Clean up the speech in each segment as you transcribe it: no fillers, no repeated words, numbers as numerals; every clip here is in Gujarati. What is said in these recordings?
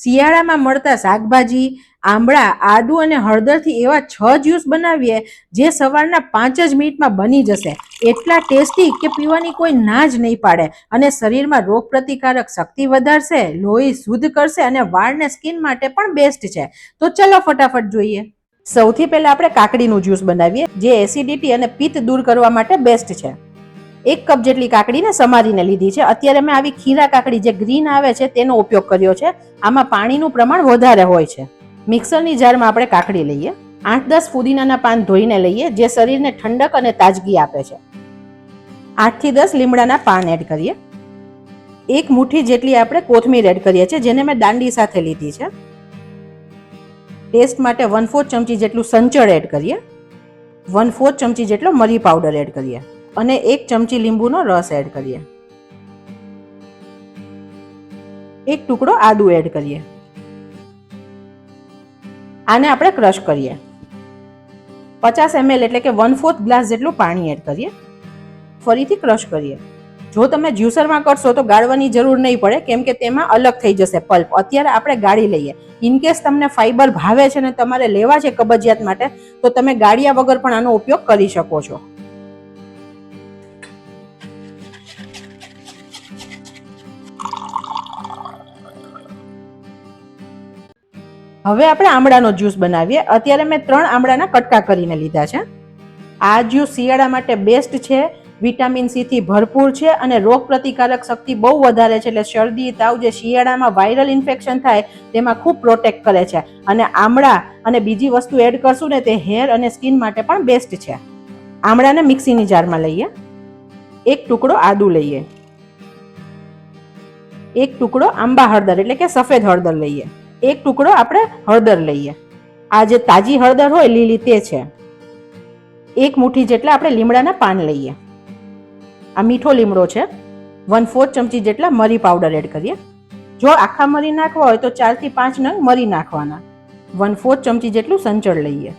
શિયાળામાં મળતા શાકભાજી, આંબળા, આદુ અને હળદરથી એવા 6 જ્યુસ બનાવીએ જે સવારના 5 જ મિનિટમાં બની જશે. એટલા ટેસ્ટી કે પીવાની કોઈ ના જ નહીં પાડે અને શરીરમાં રોગ પ્રતિકારક શક્તિ વધારશે, લોહી શુદ્ધ કરશે અને વાળ ને સ્કિન માટે પણ બેસ્ટ છે. તો ચલો ફટાફટ જોઈએ. સૌથી પહેલા આપણે કાકડીનું જ્યુસ બનાવીએ જે એસિડિટી અને પિત્ત દૂર કરવા માટે બેસ્ટ છે. 1 કપ જેટલી કાકડીને સમારીને લીધી છે. અત્યારે મેં આવી ખીરા કાકડી જે ગ્રીન આવે છે તેનો ઉપયોગ કર્યો છે. આમાં પાણીનું પ્રમાણ વધારે હોય છે. મિક્સરની જારમાં આપણે કાકડી લઈએ. 8-10 ફુદીનાના પાન ધોઈને લઈએ જે શરીરને ઠંડક અને તાજગી આપે છે. 8 થી 10 લીમડાના પાન એડ કરીએ. 1 મુઠ્ઠી જેટલી આપણે કોથમીર એડ કરીએ છીએ જેને મેં દાંડી સાથે લીધી છે. ટેસ્ટ માટે 1/4 ચમચી જેટલું સંચળ એડ કરીએ. 1/4 ચમચી જેટલો મરી પાવડર એડ કરીએ અને 1 ચમચી લીંબુનો રસ એડ કરીએ. 1 ટુકડો આદુ એડ કરીએ. આને આપણે ક્રશ કરીએ. 50 ml એટલે કે 1/4 ગ્લાસ જેટલું પાણી એડ કરીએ. ફરીથી ક્રશ કરીએ. જો તમે જ્યુસરમાં કરશો તો ગાળવાની જરૂર નહીં પડે કેમ કે તેમાં અલગ થઈ જશે પલ્પ. અત્યારે આપણે ગાળી લઈએ. ઇનકેસ તમને ફાઈબર ભાવે છે ને તમારે લેવા છે કબજિયાત માટે તો તમે ગાળિયા વગર પણ આનો ઉપયોગ કરી શકો છો. હવે આપણે આમળાનો જ્યુસ બનાવીએ. અત્યારે મેં 3 આમળાના કટકા કરીને લીધા છે. આ જ્યુસ શિયાળા માટે બેસ્ટ છે. વિટામિન સી થી ભરપૂર છે અને રોગ પ્રતિકારક શક્તિ બહુ વધારે છે. એટલે શરદી, તાવ જે શિયાળામાં વાયરલ ઇન્ફેક્શન થાય તેમાં ખૂબ પ્રોટેક્ટ કરે છે. અને આમળા અને બીજી વસ્તુ એડ કરશું ને તે હેર અને સ્કિન માટે પણ બેસ્ટ છે. આમળાને મિક્સીની જારમાં લઈએ. 1 ટુકડો આદુ લઈએ. 1 ટુકડો આંબા હળદર એટલે કે સફેદ હળદર લઈએ. 1 ટુકડો આપણે હળદર લઈએ. આ જે તાજી હળદર હોય લીલી તે છે. 1 મુઠ્ઠી જેટલા આપણે લીમડાના પાન લઈએ. આ મીઠો લીમડો છે. 1/4 ચમચી જેટલા મરી પાવડર એડ કરીએ. જો આખા મરી નાખવા હોય તો 4 થી 5 નંગ મરી નાખવાના. 1/4 ચમચી જેટલું સંચળ લઈએ.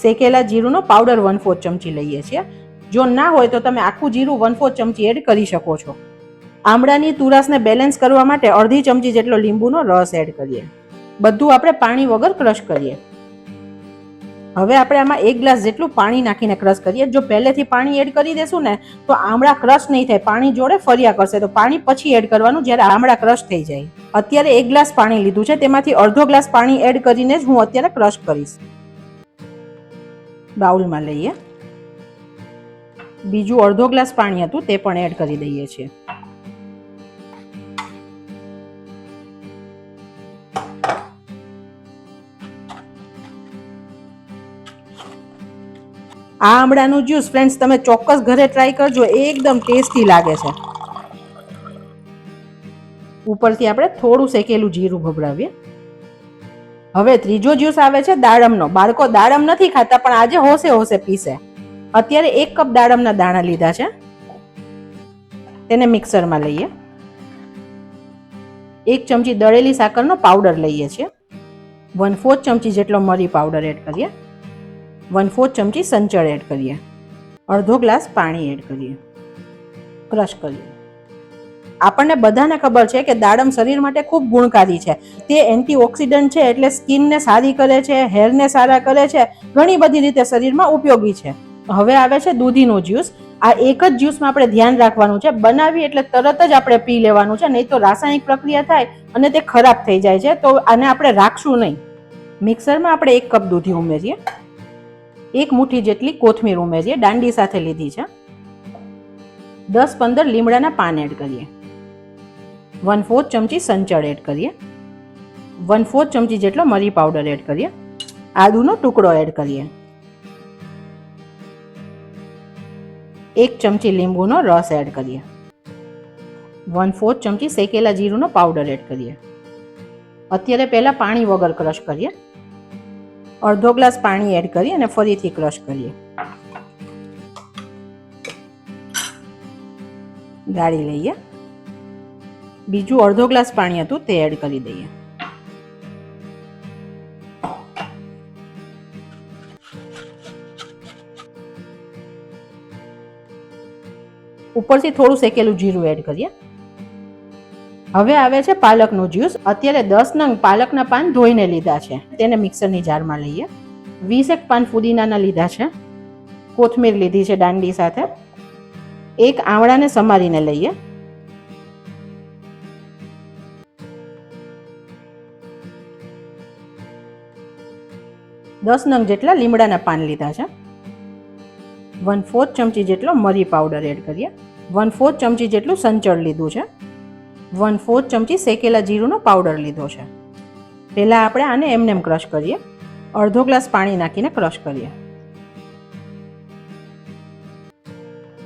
શેકેલા જીરુંનો પાવડર 1/4 ચમચી લઈએ છીએ. જો ના હોય તો તમે આખું જીરું 1/4 ચમચી એડ કરી શકો છો. આમળાની તુરાસને બેલેન્સ કરવા માટે અડધી ચમચી જેટલો લીંબુનો રસ એડ કરીએ. બધું આપણે પાણી વગર ક્રશ કરીએ. હવે આપણે આમાં 1 ગ્લાસ જેટલું પાણી નાખીને ક્રશ કરીએ. જો પહેલેથી પાણી એડ કરી દેશું ને તો આમળા ક્રશ નહીં થાય, પાણી જોડે ફર્યા કરશે. તો પાણી પછી એડ કરવાનું જ્યારે આમળા ક્રશ થઈ જાય. અત્યારે 1 ગ્લાસ પાણી લીધું છે તેમાંથી અડધો ગ્લાસ પાણી એડ કરીને જ હું અત્યારે ક્રશ કરીશ. બાઉલમાં લઈએ. બીજું અડધો ગ્લાસ પાણી હતું તે પણ એડ કરી દઈએ છીએ. આ આમળાનું જ્યુસ ફ્રેન્ડ્સ તમે ચોક્કસ ઘરે ટ્રાય કરજો. એકદમ ટેસ્ટી લાગે છે. ઉપરથી આપણે થોડું શેકેલું જીરું ભભરાવીએ. હવે ત્રીજો જ્યુસ આવે છે દાડમનો. બાળકો દાડમ નથી ખાતા પણ આજે હોશે હોશે પીશે. અત્યારે 1 કપ દાડમના દાણા લીધા છે. તેને મિક્સરમાં લઈએ. 1 ચમચી દળેલી સાકરનો પાવડર લઈએ છીએ. 1/4 ચમચી જેટલો મરી પાવડર એડ કરીએ. 1/4 ચમચી સંચળ એડ કરીએ. અડધો ગ્લાસ પાણી એડ કરીએ. ક્રશ કરીએ. આપણને બધાને ખબર છે કે દાડમ શરીર માટે ખૂબ ગુણકારી છે. તે એન્ટીઓક્સિડન્ટ છે એટલે સ્કિનને સારી કરે છે, હેરને સારા કરે છે, ઘણી બધી રીતે શરીરમાં ઉપયોગી છે. હવે આવે છે દૂધીનો જ્યુસ. આ એક જ જ્યુસમાં આપણે ધ્યાન રાખવાનું છે. બનાવી એટલે તરત જ આપણે પી લેવાનું છે, નહીં તો રાસાયણિક પ્રક્રિયા થાય અને તે ખરાબ થઈ જાય છે. તો આને આપણે રાખશું નહીં. મિક્સરમાં આપણે 1 કપ દૂધી ઉમેરીએ. 1 મુઠ્ઠી જેટલી કોથમીર ઉમેરીએ. દાંડી સાથે લીધી છે. 10-15 લીમડાના પાન એડ કરીએ. 1/4 ચમચી સંચળ એડ કરીએ. 1/4 ચમચી જેટલો મરી પાવડર એડ કરીએ. આદુનો ટુકડો એડ કરીએ. 1 ચમચી લીંબુનો રસ એડ કરીએ. 1/4 ચમચી શેકેલા જીરુંનો પાવડર એડ કરીએ. અત્યારે પહેલા પાણી વગર ક્રશ કરીએ. અડધો ગ્લાસ પાણી એડ કરી અને ફરીથી ક્રશ કરીએ. ગાળી લઈએ. બીજું અડધો ગ્લાસ પાણી હતું તે એડ કરી દઈએ. ઉપરથી થોડું શેકેલું જીરું એડ કરીએ. હવે આવે છે પાલકનું જ્યુસ. અત્યારે 10 નંગ પાલકના પાન ધોઈને લીધા છે, તેને મિક્સરની જારમાં લઈએ. 20 પાન ફુદીનાના લીધા છે. કોથમીર લીધી છે દાંડી સાથે. એક આમળાને સમારીને લઈએ. દસ નંગ જેટલા લીમડાના પાન લીધા છે. 1/4 ચમચી જેટલો મરી પાવડર એડ કરીએ. 1/4 ચમચી જેટલું સંચળ લીધું છે. 1/4 ચમચી શેકેલા જીરુંનો પાવડર લીધો છે. પહેલાં આપણે આને એમનેમ ક્રશ કરીએ. અડધો ગ્લાસ પાણી નાખીને ક્રશ કરીએ.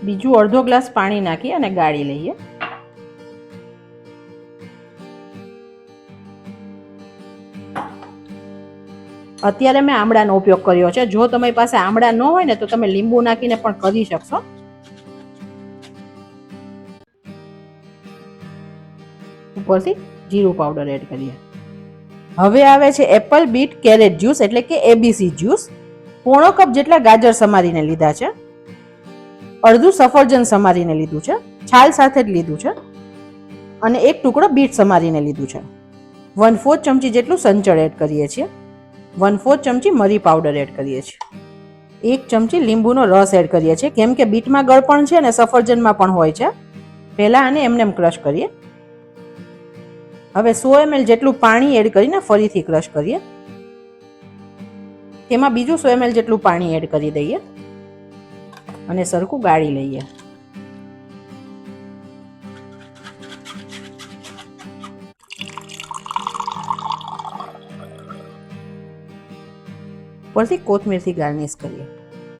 બીજું અડધો ગ્લાસ પાણી નાખી અને ગાળી લઈએ. અત્યારે મેં આમળાનો ઉપયોગ કર્યો છે. જો તમારી પાસે આમળા ન હોય ને તો તમે લીંબુ નાખીને પણ કરી શકશો. ઉપરથી જીરું પાવડર એડ કરીએ. હવે આવે છે એપલ બીટ કેરેટ જ્યુસ એટલે કે એબીસી જ્યુસ. પોણો કપ જેટલા ગાજર સમારીને લીધા છે. અડધું સફરજન સમારીને લીધું છે, છાલ સાથે જ લીધું છે. અને એક ટુકડો બીટ સમારીને લીધું છે. 1/4 ચમચી જેટલું સંચળ એડ કરીએ છીએ. 1/4 ચમચી મરી પાવડર એડ કરીએ છીએ. 1 ચમચી લીંબુનો રસ એડ કરીએ છીએ, કેમ કે બીટમાં ગળપણ છે અને સફરજનમાં પણ હોય છે. પહેલા આને એમનેમ ક્રશ કરીએ. હવે 100 ml જેટલું પાણી એડ કરીને ફરીથી ક્રશ કરીએ. તેમાં બીજું 100 ml જેટલું પાણી એડ કરી દઈએ અને સરખું ગાળી લઈએ. ઉપરથી કોથમીરથી ગાર્નિશ કરીએ.